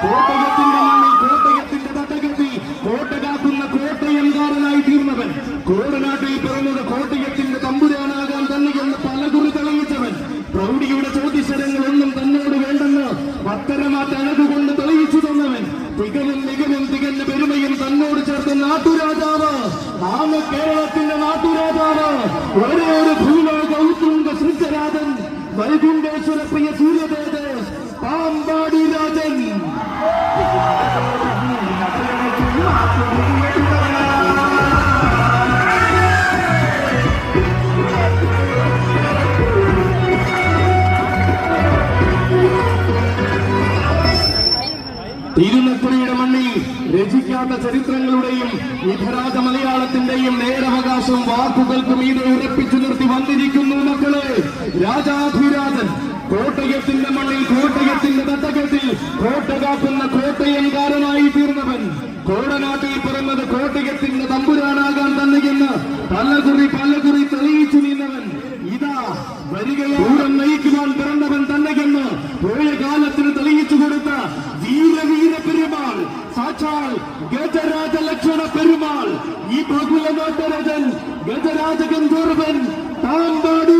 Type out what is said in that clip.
കോട്ടയത്തിന്റെ മണ്ണിൽ കോട്ടയത്തിന്റെ തട്ടകത്തിൽ കോട്ട കാക്കുന്ന കോട്ടയംകാരനായി തീർന്നവൻ, കോടനാട്ടിൽ പിറന്നത് കോട്ടയത്തിന്റെ തമ്പുരാനാകാൻ തന്നെയെന്ന് പലകുറി തെളിയിച്ചവൻ, പ്രൗഢിയുടെ ചോദ്യശരങ്ങളൊന്നും തന്നോട് വേണ്ടെന്ന് പത്തരമാറ്റഴകുകൊണ്ട് തെളിയിച്ചു തന്നവൻ, തികവും മികവും തികഞ്ഞ പെരുമയും തന്നോട് ചേർത്ത നാട്ടുരാജാവ്, നാമ കേരളത്തിന്റെ നാട്ടുരാജാവ്, ഒരേ ഒരു ഭൂലോക ഉത്തുംഗ സൃജരാജൻ, വൈകുണ്ഠേശ്വര പ്രിയ സൂര്യദേവ്, പാമ്പാടി രാജൻ. തിരുനക്കരയുടെ മണ്ണിൽ രചിക്കാത്ത ചരിത്രങ്ങളുടെയും ഇതരാജ മലയാളത്തിന്റെയും നേരവകാശം വാക്കുകൾക്ക് മീതെ ഉറപ്പിച്ചു നിർത്തി വന്നിരിക്കുന്നു മക്കളെ. രാജാധിരാജൻ കോട്ടയത്തിന്റെ മണ്ണിൽ കോട്ടയത്തിന്റെ തട്ടകത്തിൽ കോട്ട കാക്കുന്ന കോട്ടയംകാരനായി തീർന്നവൻ, കോടനാട്ടിൽ പിറന്നത് കോട്ടയത്തിന്റെ തമ്പുരാനാകാൻ തന്നെയെന്ന് പലകുറി തെളിയിച്ചു നിന്നവൻ, ഇതാ വരികയോളം നയിക്കുവാൻ പിറന്നവൻ തന്നെയെന്ന് പോയ കാലത്തിന് തെളിയിച്ചു കൊടുത്ത വീര പെരുമാൾ, സാക്ഷാൽ ഗജരാജ ലക്ഷണ പെരുമാൾ, ഈ ബഹുല നാട്ടരാജൻ ഗജരാജ ഗന്ധർവൻ പാമ്പാടി